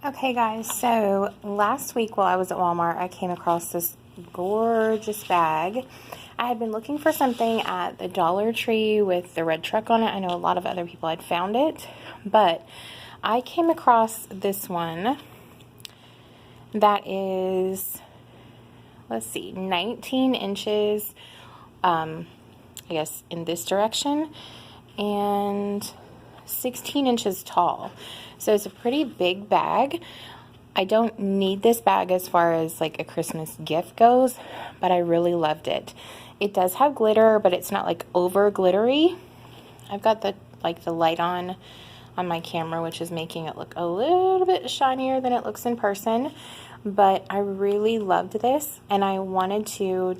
Okay guys, so last week while I was at Walmart, I came across this gorgeous bag. I had been looking for something at the Dollar Tree with the red truck on it. I know a lot of other people had found it, but I came across this one that is, let's see, 19 inches, I guess in this direction, and 16 inches tall. So it's a pretty big bag. I don't need this bag as far as like a Christmas gift goes, but I really loved it. It does have glitter, but it's not like over glittery. I've got the light on my camera, which is making it look a little bit shinier than it looks in person. But I really loved this, and I wanted to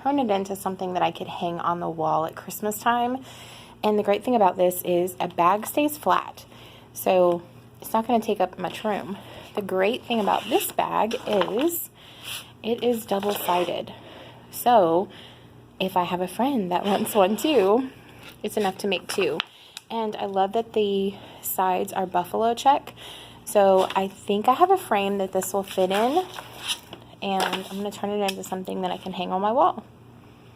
turn it into something that I could hang on the wall at Christmas time. And the great thing about this is a bag stays flat, so it's not going to take up much room. The great thing about this bag is it is double-sided. So if I have a friend that wants one too, it's enough to make two. And I love that the sides are buffalo check. So I think I have a frame that this will fit in, and I'm going to turn it into something that I can hang on my wall.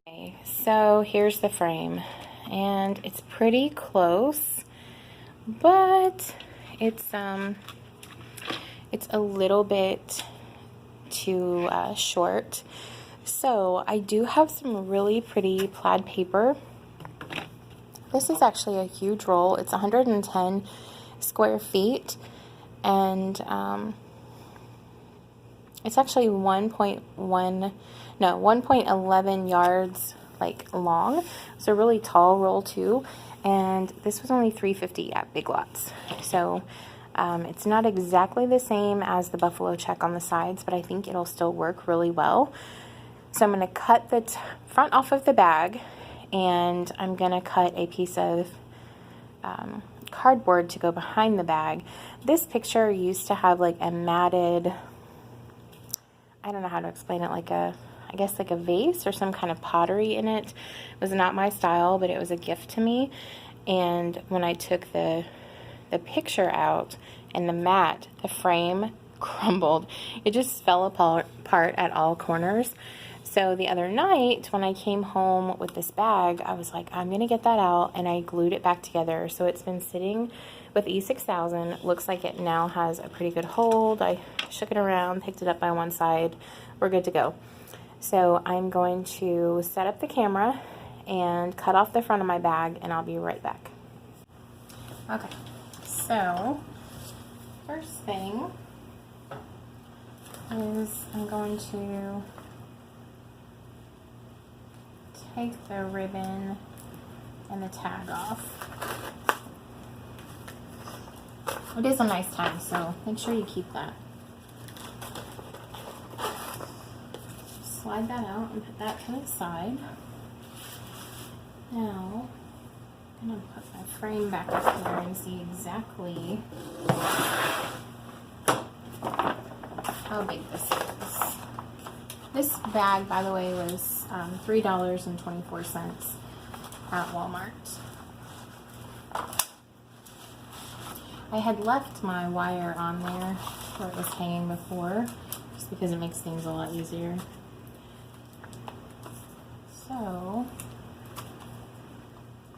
Okay, so here's the frame, and it's pretty close, but it's a little bit too short. So I do have some really pretty plaid paper. This is actually a huge roll. It's 110 square feet, and it's actually 1.11 yards like long. It's a really tall roll too, and this was only $3.50 at Big Lots. So it's not exactly the same as the buffalo check on the sides, but I think it'll still work really well. So I'm going to cut the front off of the bag, and I'm going to cut a piece of cardboard to go behind the bag. This picture used to have like a matted, I don't know how to explain it, I guess like a vase or some kind of pottery in it. It was not my style, but it was a gift to me. And when I took the picture out and the mat, the frame crumbled. It just fell apart at all corners. So the other night when I came home with this bag, I was like, I'm gonna get that out, and I glued it back together. So it's been sitting with E6000. Looks like it now has a pretty good hold. I shook it around, picked it up by one side. We're good to go. So I'm going to set up the camera and cut off the front of my bag, and I'll be right back. Okay, so first thing is I'm going to take the ribbon and the tag off. It is a nice tag, so make sure you keep that. Slide that out and put that to the side. Now, I'm going to put my frame back up here and see exactly how big this is. This bag, by the way, was $3.24 at Walmart. I had left my wire on there where it was hanging before, just because it makes things a lot easier. So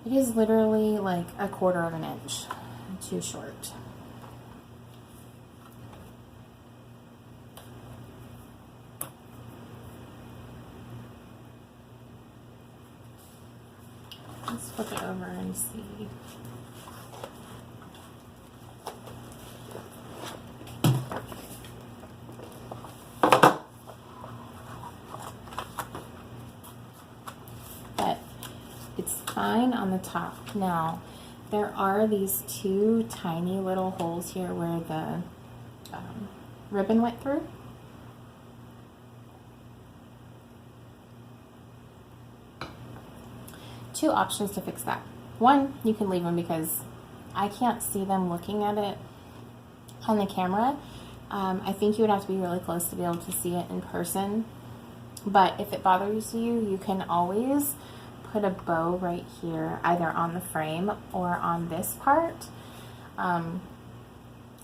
it is literally like 1/4 of an inch too short. Let's flip it over and see. But it's fine on the top. Now, there are these two tiny little holes here where the ribbon went through. Two options to fix that. One, you can leave them because I can't see them looking at it on the camera. I think you would have to be really close to be able to see it in person. But if it bothers you, you can always put a bow right here, either on the frame or on this part.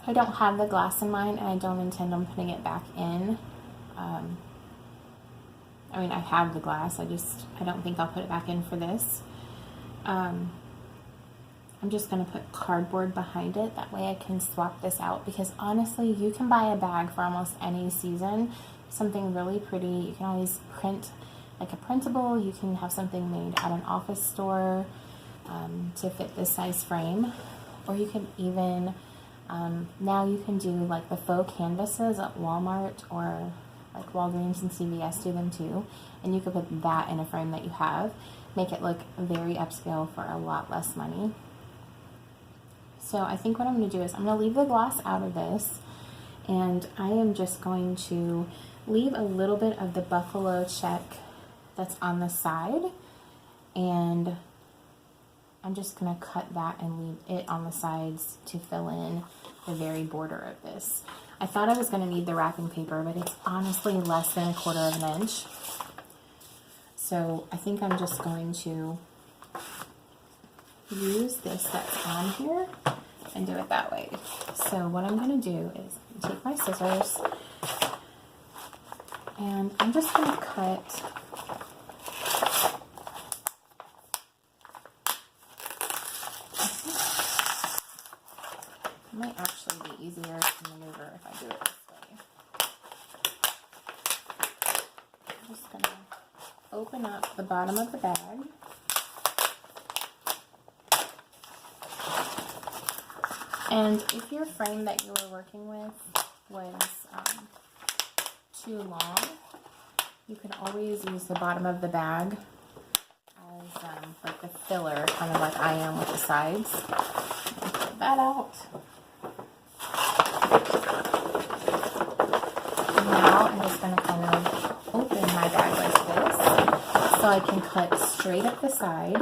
I don't have the glass in mine, and I don't intend on putting it back in. I mean, I have the glass, I don't think I'll put it back in for this. I'm just going to put cardboard behind it. That way I can swap this out, because honestly, you can buy a bag for almost any season. Something really pretty. You can always print like a printable. You can have something made at an office store to fit this size frame. Or you can even, now you can do like the faux canvases at Walmart, or like Walgreens and CVS do them too. And you could put that in a frame that you have. Make it look very upscale for a lot less money. So I think what I'm going to do is I'm going to leave the glass out of this, and I am just going to leave a little bit of the buffalo check that's on the side, and I'm just going to cut that and leave it on the sides to fill in the very border of this. I thought I was going to need the wrapping paper, but it's honestly less than 1/4 of an inch. So I think I'm just going to use this that's on here and do it that way. So what I'm going to do is take my scissors, and I'm just going to cut it might actually be easier to maneuver if I do it this way. I'm just going to open up the bottom of the bag. And if your frame that you were working with was too long, you can always use the bottom of the bag as like the filler, kind of like I am with the sides. Pull that out. And now I'm just going to kind of open my bag like this, so I can cut straight up the side.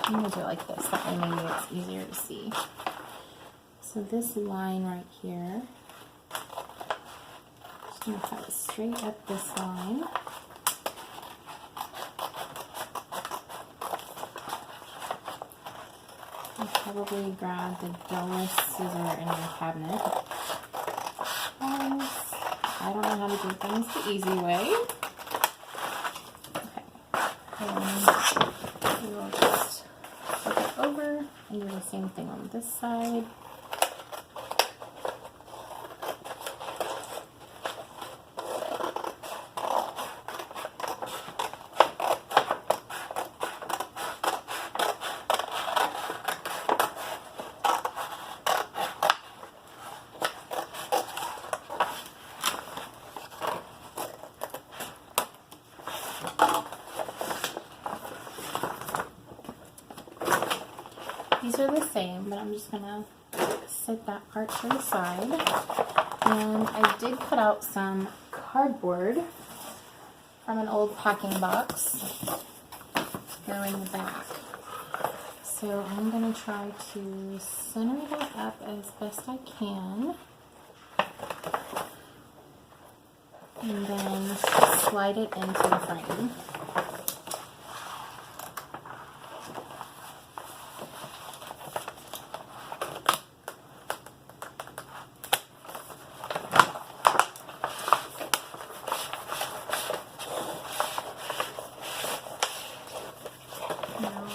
I'm going to do it like this, that way maybe it's easier to see. So this line right here, just going to cut it straight up this line. I'll probably grab the dullest scissor in my cabinet. I don't know how to do things the easy way. Okay, and we will just flip it over and do the same thing on this side. These are the same, but I'm just going to set that part to the side. And I did cut out some cardboard from an old packing box go in the back. So I'm going to try to center that up as best I can. And then slide it into the frame.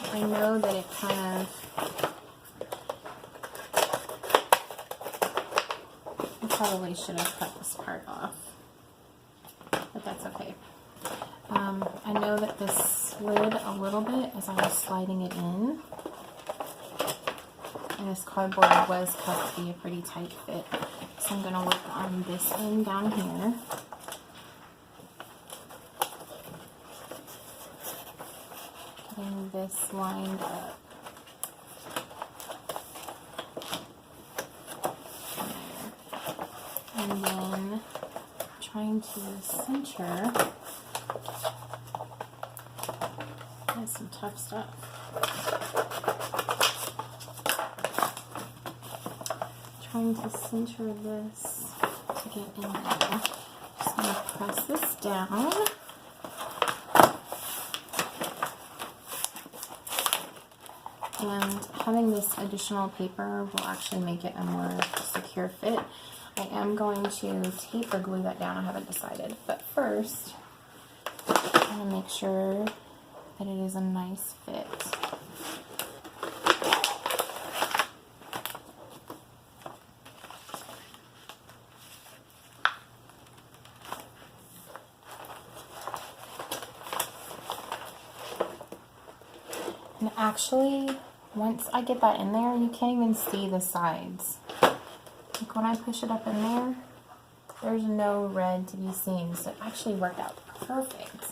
I know that it kind of, I probably should have cut this part off, but that's okay. I know that this slid a little bit as I was sliding it in, and this cardboard was cut to be a pretty tight fit, so I'm going to work on this end down here. Getting this lined up. And then trying to center. That's some tough stuff. Trying to center this to get in there. Just going to press this down. And having this additional paper will actually make it a more secure fit. I am going to tape or glue that down. I haven't decided. But first, I'm going to make sure that it is a nice fit. And actually, once I get that in there, you can't even see the sides. Like when I push it up in there, there's no red to be seen. So it actually worked out perfect.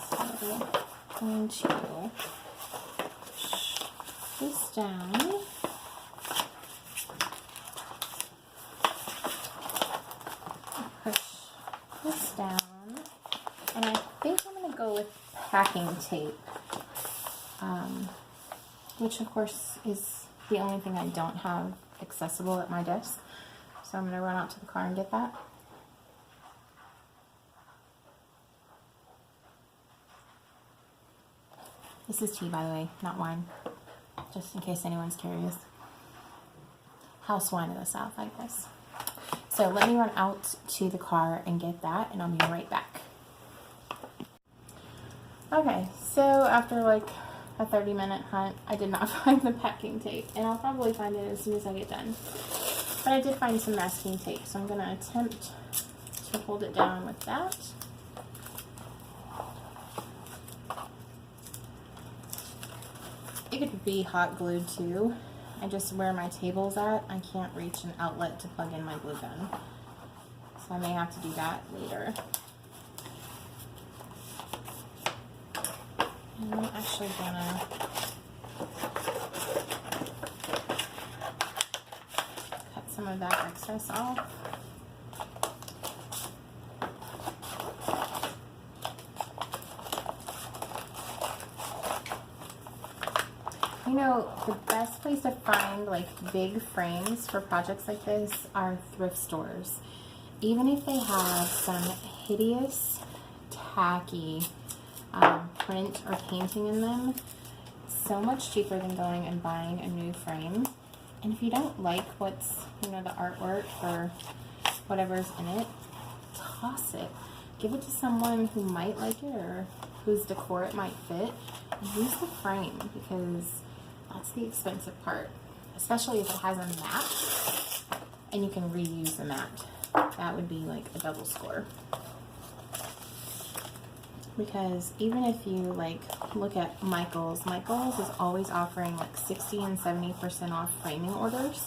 So I'm going to push this down. Push this down. And I think I'm going to go with packing tape, which of course is the only thing I don't have accessible at my desk. So I'm going to run out to the car and get that. This is tea, by the way, not wine, just in case anyone's curious. House wine of the South, I guess. So let me run out to the car and get that, and I'll be right back. Okay, so after like a 30-minute hunt, I did not find the packing tape, and I'll probably find it as soon as I get done. But I did find some masking tape, so I'm going to attempt to hold it down with that. It could be hot glued too. I just, where my table's at, I can't reach an outlet to plug in my glue gun. So I may have to do that later. And I'm actually gonna cut some of that excess off. You know, the best place to find like big frames for projects like this are thrift stores. Even if they have some hideous, tacky print or painting in them, so much cheaper than going and buying a new frame. And if you don't like what's, you know, the artwork or whatever's in it, toss it. Give it to someone who might like it or whose decor it might fit. And use the frame, because that's the expensive part, especially if it has a mat and you can reuse the mat. That would be like a double score. Because even if you like look at Michaels is always offering like 60 and 70% off framing orders.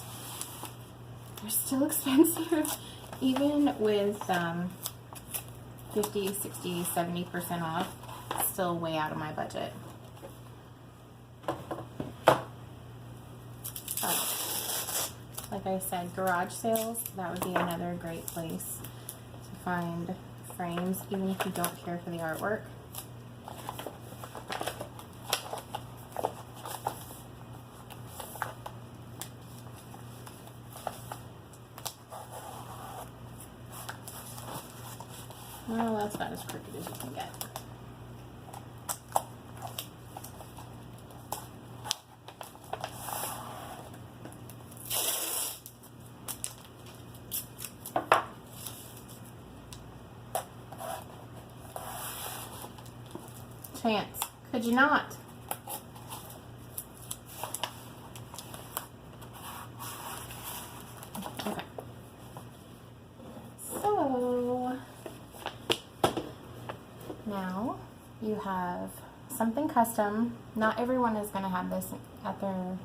They're still expensive, even with 50, 60, 70% off. Still way out of my budget. Like I said, garage sales, that would be another great place to find frames, even if you don't care for the artwork. Well, that's about as crooked as you can get. Chance, could you not? Okay. So now you have something custom. Not everyone is going to have this at their,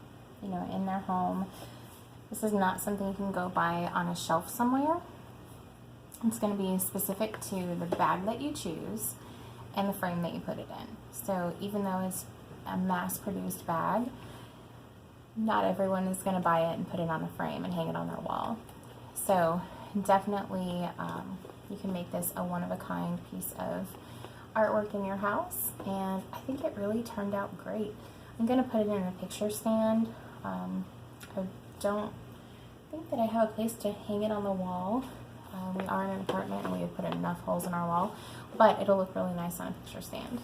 you know, in their home. This is not something you can go buy on a shelf somewhere. It's going to be specific to the bag that you choose and the frame that you put it in. So even though it's a mass-produced bag, not everyone is going to buy it and put it on a frame and hang it on their wall. So definitely you can make this a one-of-a-kind piece of artwork in your house, and I think it really turned out great. I'm going to put it in a picture stand. I don't think that I have a place to hang it on the wall. We are in an apartment and we have put enough holes in our wall, but it'll look really nice on a picture stand.